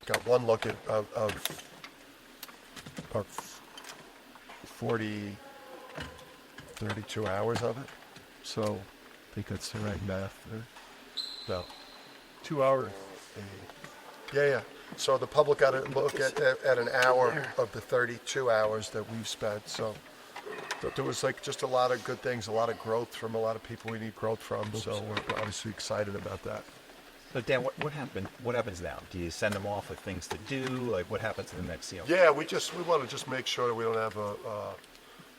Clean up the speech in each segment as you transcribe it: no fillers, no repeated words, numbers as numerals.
got one look at of about 40, 32 hours of it. So I think that's the right math there. No. 2 hours. Yeah. So the public got to look at an hour of the 32 hours that we've spent. So there was like just a lot of good things, a lot of growth from a lot of people we need growth from. So we're obviously excited about that. So Dan, what happened? What happens now? Do you send them off with things to do? Like what happens in the next? Yeah, we want to just make sure that we don't have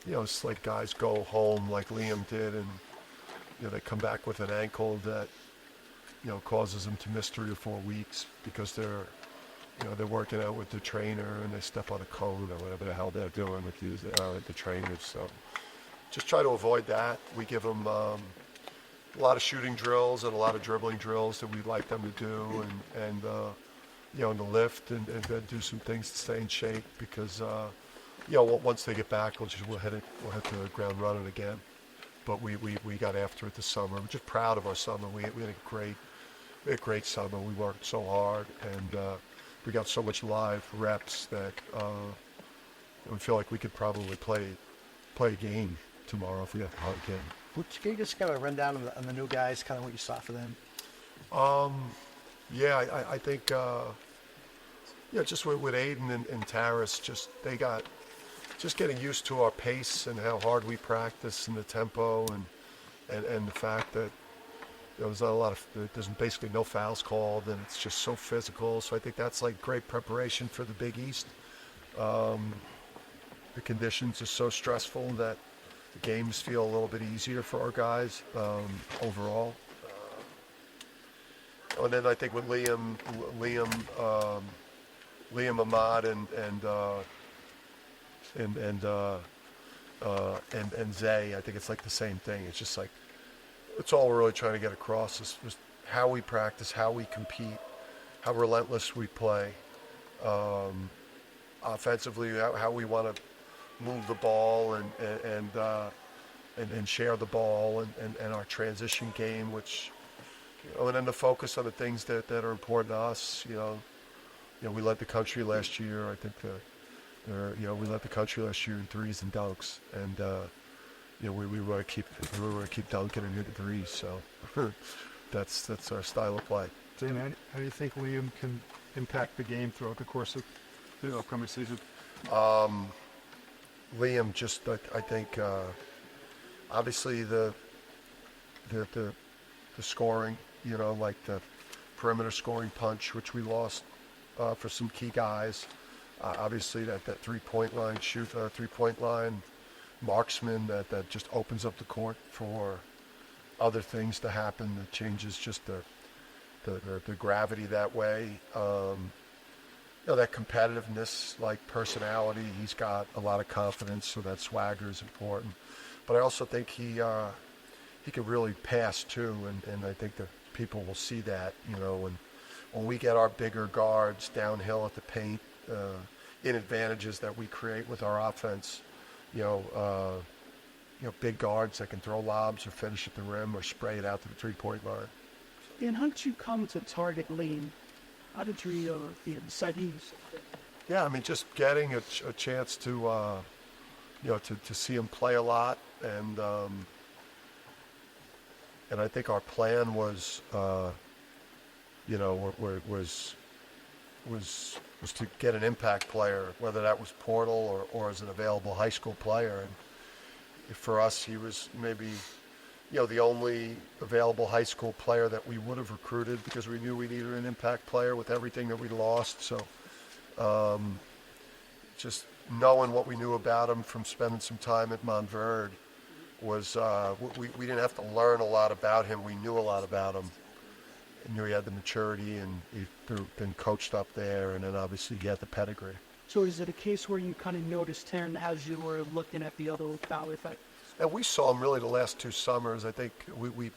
it's like guys go home like Liam did, and they come back with an ankle that causes them to miss 3 or 4 weeks because they're working out with the trainer and they step on a cone or whatever the hell they're doing with the trainers. So just try to avoid that. We give them a lot of shooting drills and a lot of dribbling drills that we'd like them to do, and in the lift and then do some things to stay in shape because once they get back, we'll hit the ground running again. But we got after it this summer. We're just proud of our summer. We had a great summer. We worked so hard, and we got so much live reps that we feel like we could probably play a game tomorrow if we have a hard game. Can you just kind of run down on the new guys, kind of what you saw for them? I think just with Aiden and Taris, they got getting used to our pace and how hard we practice and the tempo and the fact that there's there's basically no fouls called, and it's just so physical. So I think that's like great preparation for the Big East. The conditions are so stressful that the games feel a little bit easier for our guys overall. And then I think with Liam, Ahmad, and Zay, I think it's like the same thing. It's just like it's all we're really trying to get across is just how we practice, how we compete, how relentless we play, offensively, how we want to move the ball and share the ball and our transition game, which and then to focus on the things that are important to us. We led the country last year. I think we led the country last year in threes and dunks, and we want to keep dunking and hitting threes. So that's our style of play. How do you think Liam can impact the game throughout the course of the upcoming season? Liam, I think obviously the scoring, like the perimeter scoring punch, which we lost for some key guys. Obviously that 3-point line shoot, 3-point line marksman that just opens up the court for other things to happen. That changes just the gravity that way. That competitiveness, like personality, he's got a lot of confidence, so that swagger is important. But I also think he can really pass too, and I think that people will see that, when we get our bigger guards downhill at the paint, in advantages that we create with our offense, big guards that can throw lobs or finish at the rim or spray it out to the 3-point line. And how did you come to target Liam? How did you decide he was? Yeah, just getting a chance to see him play a lot, and I think our plan was, was to get an impact player, whether that was portal or as an available high school player. And for us, he was maybe, the only available high school player that we would have recruited because we knew we needed an impact player with everything that we lost. So just knowing what we knew about him from spending some time at Montverde was we didn't have to learn a lot about him. We knew a lot about him. I knew he had the maturity, and he'd been coached up there, and then obviously he had the pedigree. So is it a case where you kind of noticed him as you were looking at the other foul effect? And we saw him really the last 2 summers. I think we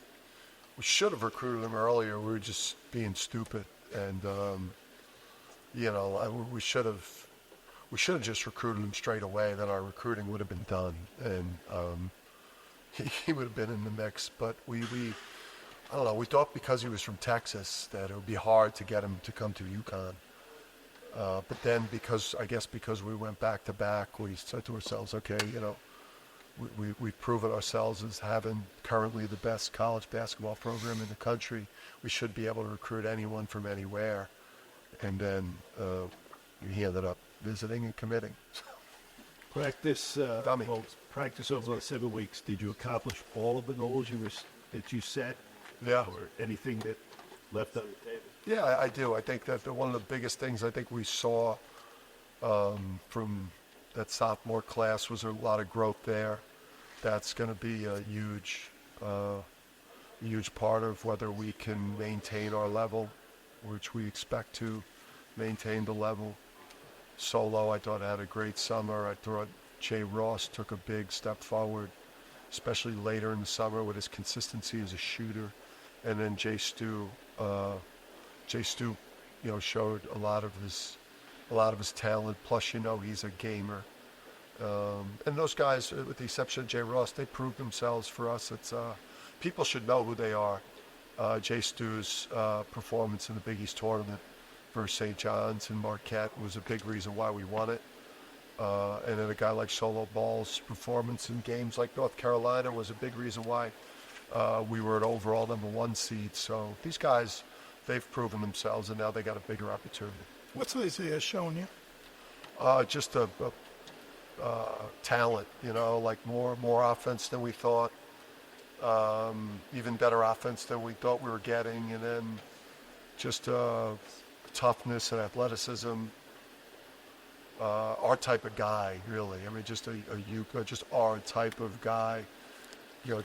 should have recruited him earlier. We were just being stupid, and we should have just recruited him straight away. Then our recruiting would have been done, and he would have been in the mix. But we I don't know. We thought because he was from Texas that it would be hard to get him to come to UConn, But then because we went back to back, we said to ourselves, okay, we've proven ourselves as having currently the best college basketball program in the country. We should be able to recruit anyone from anywhere. And then he ended up visiting and committing. Practice, Dummy. well, practice over the 7 weeks. Did you accomplish all of the goals that you set, Yeah. or anything that left on the table? Yeah, I do. I think that one of the biggest things I think we saw from that sophomore class was a lot of growth there. That's going to be a huge part of whether we can maintain our level, which we expect to maintain the level. Solo, I thought, had a great summer. I thought Jay Ross took a big step forward, especially later in the summer with his consistency as a shooter. And then Jay Stu, showed a lot of his talent. Plus, he's a gamer. And those guys, with the exception of Jay Ross, they proved themselves for us. It's people should know who they are. Jay Stu's performance in the Big East tournament versus St. John's and Marquette was a big reason why we won it. And then a guy like Solo Ball's performance in games like North Carolina was a big reason why we were an overall #1 seed. So these guys, they've proven themselves, and now they got a bigger opportunity. What's Isaiah showing you? Just a talent, like more offense than we thought, even better offense than we thought we were getting, and then just toughness and athleticism. Our type of guy, really. I mean, just just our type of guy.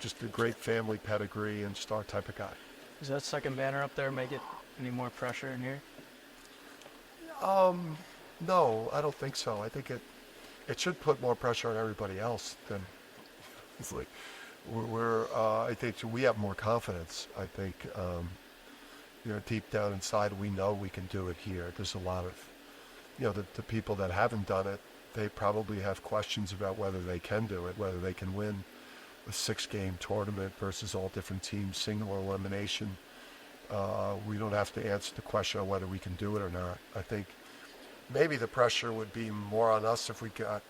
Just a great family pedigree and just our type of guy. Does that second banner up there make it any more pressure in here? No, I don't think so. I think it should put more pressure on everybody else than it's like I think we have more confidence. I think deep down inside we know we can do it here. There's a lot of the people that haven't done it, they probably have questions about whether they can do it, whether they can win a 6-game tournament versus all different teams, single elimination. We don't have to answer the question on whether we can do it or not. I think maybe the pressure would be more on us if we got,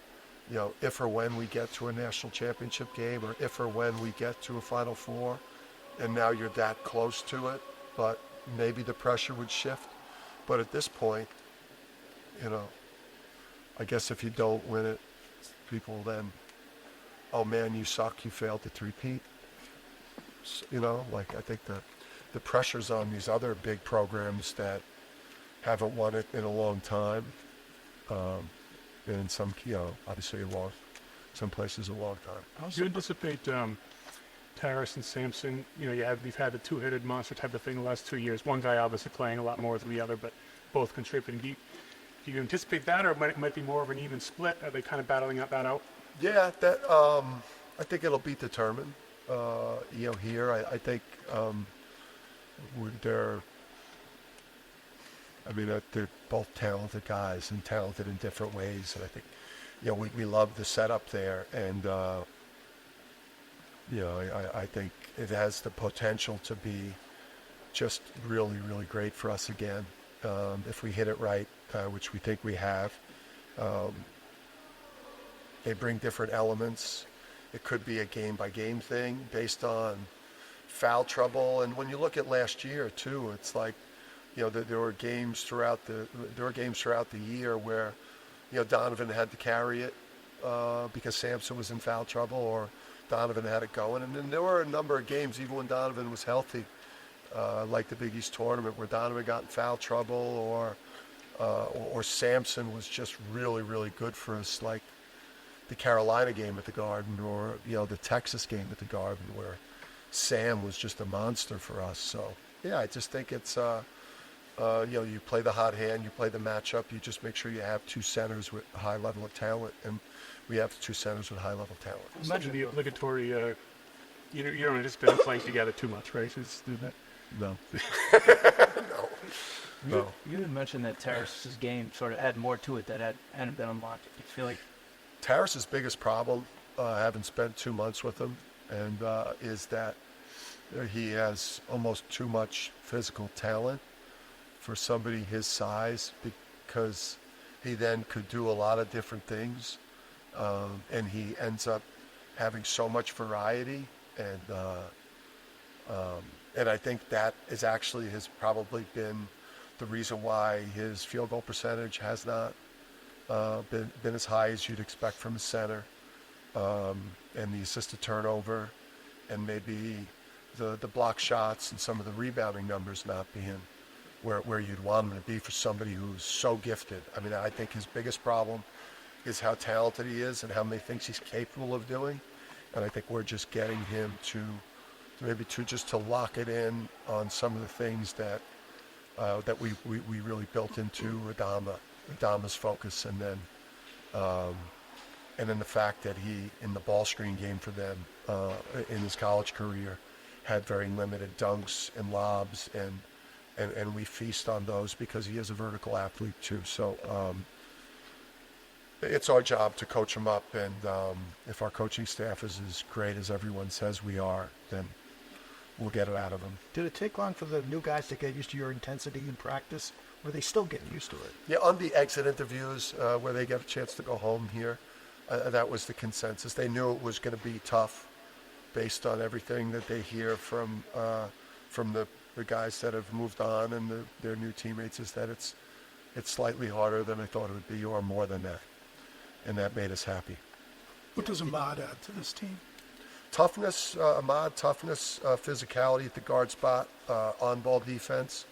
if or when we get to a national championship game, or if or when we get to a Final Four, and now you're that close to it. But maybe the pressure would shift. But at this point, I guess if you don't win it, people then, oh man, you suck, you failed to three-peat. I think the pressure's on these other big programs that haven't won it in a long time. And in some, obviously some places a long time. Do you anticipate Taras and Sampson? You've had the two-headed monster type of thing the last 2 years. One guy obviously playing a lot more than the other, but both contributing. Do you anticipate that, or it might be more of an even split? Are they kind of battling that out? Yeah, that I think it'll be determined. Here, I think they're both talented guys and talented in different ways, and I think we love the setup there, and I think it has the potential to be just really, really great for us again if we hit it right, which we think we have. They bring different elements. It could be a game-by-game thing based on foul trouble. And when you look at last year too, it's like, there were games throughout the year where, Donovan had to carry it because Sampson was in foul trouble, or Donovan had it going. And then there were a number of games, even when Donovan was healthy, like the Big East tournament, where Donovan got in foul trouble, or Sampson was just really, really good for us, like the Carolina game at the Garden, or the Texas game at the Garden, where Sam was just a monster for us. So yeah, I just think it's you play the hot hand, you play the matchup, you just make sure you have two centers with a high level of talent, and we have two centers with high level talent. Imagine the obligatory. You don't anticipate them playing together too much, right? Just do that. No. You had mentioned that Terrace's game sort of had more to it that hadn't been unlocked. I feel like Terrace's biggest problem, having spent 2 months with him, and is that he has almost too much physical talent for somebody his size, because he then could do a lot of different things, and he ends up having so much variety, and I think that is actually has probably been the reason why his field goal percentage has not been as high as you'd expect from a center, and the assisted turnover, and maybe the block shots and some of the rebounding numbers not being where you'd want him to be for somebody who's so gifted. I mean, I think his biggest problem is how talented he is and how many things he's capable of doing, and I think we're just getting him to lock it in on some of the things that we really built into Adama's focus, and then the fact that he, in the ball screen game for them in his college career, had very limited dunks and lobs, and we feast on those because he is a vertical athlete too. So it's our job to coach him up, and if our coaching staff is as great as everyone says we are, then we'll get it out of them. Did it take long for the new guys to get used to your intensity in practice? Or are they still getting used to it? Yeah, on the exit interviews where they get a chance to go home here, that was the consensus. They knew it was going to be tough based on everything that they hear from the guys that have moved on and their new teammates, is that it's slightly harder than I thought it would be, or more than that. And that made us happy. What does Ahmad add to this team? Toughness, Ahmad, toughness, physicality at the guard spot, on-ball defense.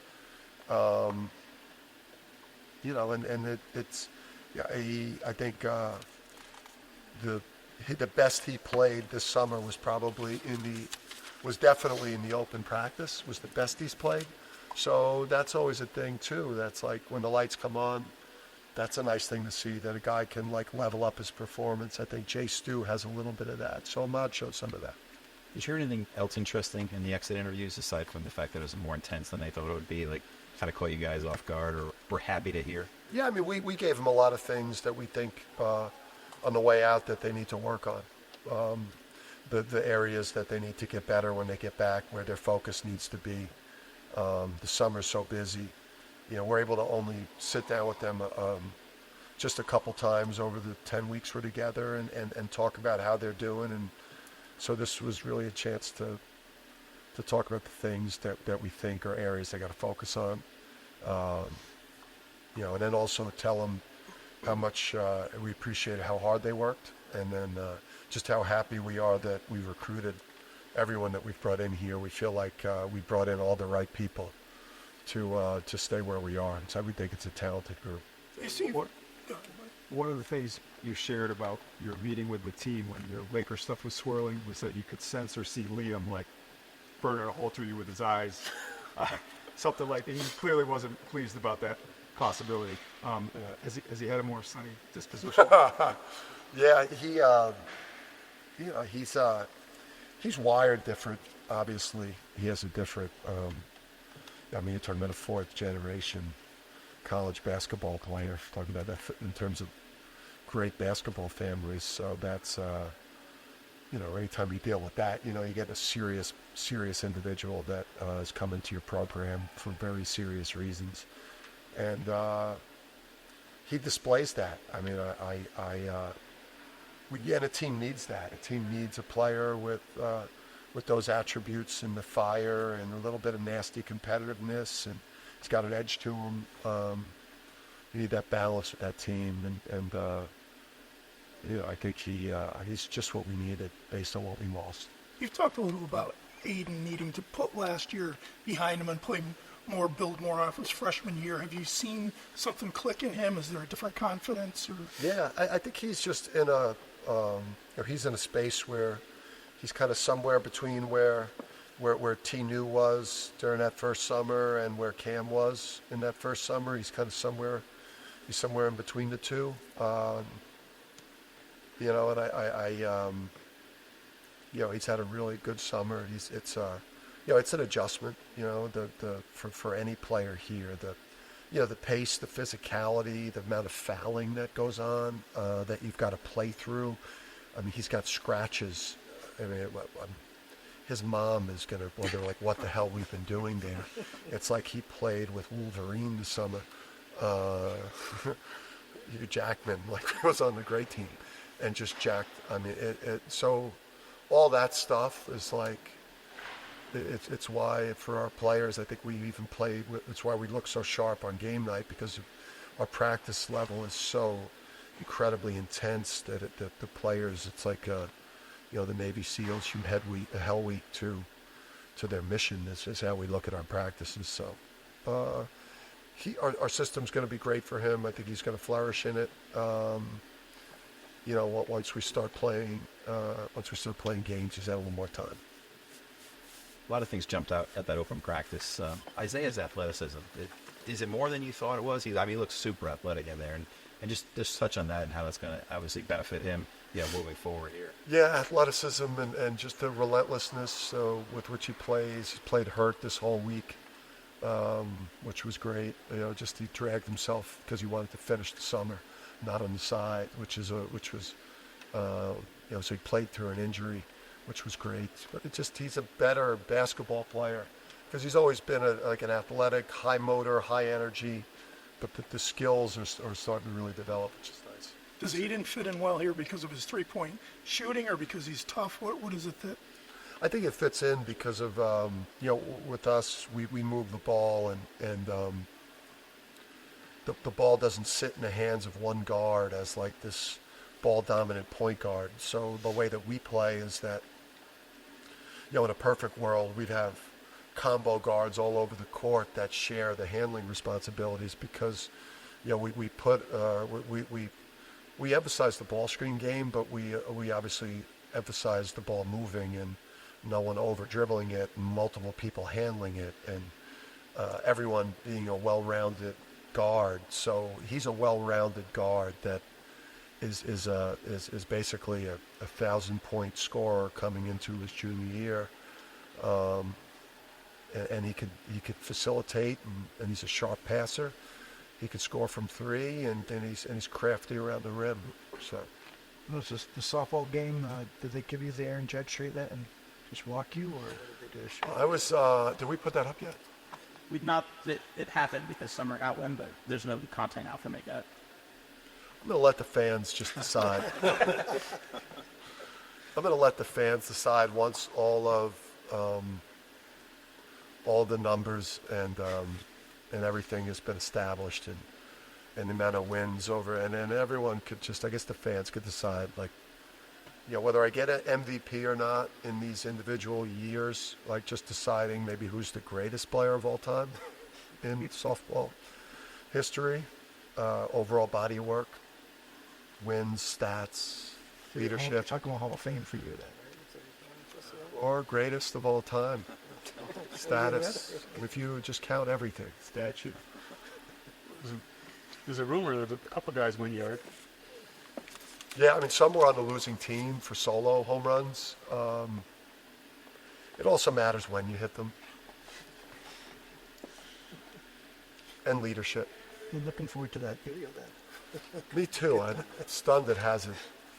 It's I think the best he played this summer was definitely in the open practice, was the best he's played. So that's always a thing too. That's like when the lights come on, that's a nice thing to see, that a guy can like level up his performance. I think Jay Stu has a little bit of that. So Ahmad showed some of that. Did you hear anything else interesting in the exit interviews aside from the fact that it was more intense than they thought it would be? Like, kind of caught you guys off guard, or were happy to hear? Yeah, I mean, we gave them a lot of things that we think on the way out that they need to work on. The areas that they need to get better when they get back, where their focus needs to be. The summer's so busy. You know, we're able to only sit down with them just a couple times over the 10 weeks we're together and talk about how they're doing. And so this was really a chance to talk about the things that we think are areas they got to focus on. And then also tell them how much we appreciate how hard they worked, and then just how happy we are that we recruited everyone that we've brought in here. We feel like we brought in all the right people to stay where we are. And so we think it's a talented group. One of the things you shared about your meeting with the team when the Laker stuff was swirling was that you could sense or see Liam like burning a hole through you with his eyes. Something like that. He clearly wasn't pleased about that possibility. Has he had a more sunny disposition? Yeah, he's wired different. Obviously, he has a different. You're talking about a fourth generation college basketball player. Talking about that in terms of great basketball families. So that's anytime you deal with that, you get a serious individual that is coming to your program for very serious reasons, and he displays that. I mean, and a team needs that. A team needs a player with those attributes and the fire and a little bit of nasty competitiveness, and he's got an edge to him. You need that balance with that team, and I think he's just what we needed based on what we lost. You've talked a little about Aiden needing to put last year behind him and play more, build more off his freshman year. Have you seen something click in him? Is there a different confidence? Or? Yeah, I think he's just in he's in a space where he's kind of somewhere between where T-New was during that first summer and where Cam was in that first summer. He's kind of somewhere in between the two. He's had a really good summer. It's an adjustment, for any player here. The pace, the physicality, the amount of fouling that goes on, that you've got to play through. I mean, he's got scratches. I mean, his mom is going to wonder, like, what the hell we've been doing there. It's like he played with Wolverine this summer. Hugh Jackman, like was on the great team, and just jacked. I mean, so all that stuff is like, it's why for our players, I think we even played. It's why we look so sharp on game night, because our practice level is so incredibly intense that the players, it's like the Navy SEALs from Hell Week to their mission. This is how we look at our practices. So our system's going to be great for him. I think he's going to flourish in it. Once we start playing games, he's had a little more time. A lot of things jumped out at that open practice. Isaiah's athleticism. Is it more than you thought it was? He looks super athletic in there, and just touch on that and how that's going to obviously benefit him, moving forward here. Yeah, athleticism and just the relentlessness with which he plays. He's played hurt this whole week, which was great. Just he dragged himself because he wanted to finish the summer, not on the side, so he played through an injury, which was great. But he's a better basketball player because he's always been an athletic, high motor, high energy, but the skills are starting to really develop, which is nice. Does Aiden fit in well here because of his three-point shooting, or because he's tough? What is it that? I think it fits in because of with us, we move the ball and the ball doesn't sit in the hands of one guard as like this ball-dominant point guard. So the way that we play is that, in a perfect world, we'd have combo guards all over the court that share the handling responsibilities because, we emphasize the ball screen game, but we obviously emphasize the ball moving and no one over dribbling it and multiple people handling it and everyone being a well-rounded guard. So he's a well-rounded guard that is basically a 1,000-point scorer coming into his junior year, and he could facilitate, and he's a sharp passer. He could score from three, and he's crafty around the rim. So, Was this the softball game? Did they give you the Aaron Judge treatment and just walk you, or what did they do? I was. Did we put that up yet? We'd not. It happened because Summer got one, but there's no content out to make that. I'm going to let the fans just decide. I'm going to let the fans decide once all the numbers and everything has been established and the amount of wins over, and then everyone could just, I guess the fans could decide, like, whether I get an MVP or not in these individual years, like just deciding maybe who's the greatest player of all time in softball history, overall body work, wins, stats, leadership. Talking about Hall of Fame for you then. Or greatest of all time. Status. If you just count everything. Statue. There's a rumor that a couple guys win yard. Yeah, I mean, some were on the losing team for solo home runs. It also matters when you hit them. And leadership. You're looking forward to that video then. Me too. I'm stunned it hasn't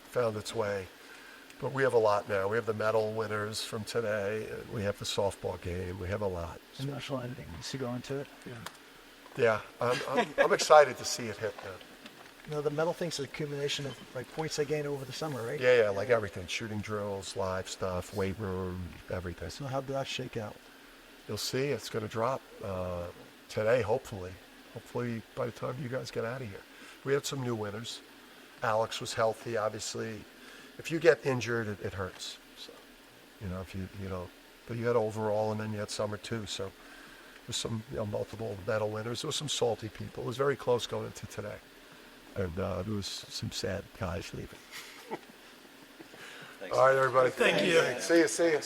found its way. But we have a lot now. We have the medal winners from today. And we have the softball game. We have a lot. And national editing needs to go into it. Yeah, I'm excited to see it hit now. The medal thing's an accumulation of like points they gain over the summer, right? Yeah, like everything. Shooting drills, live stuff, weight room, everything. So how did that shake out? You'll see it's going to drop today, hopefully. Hopefully by the time you guys get out of here. We had some new winners. Alex was healthy, obviously. If you get injured, it hurts. So, but you had overall, and then you had summer too. So there's some multiple medal winners. There was some salty people. It was very close going into today. And there was some sad guys leaving. All right, everybody. Thank you. See you.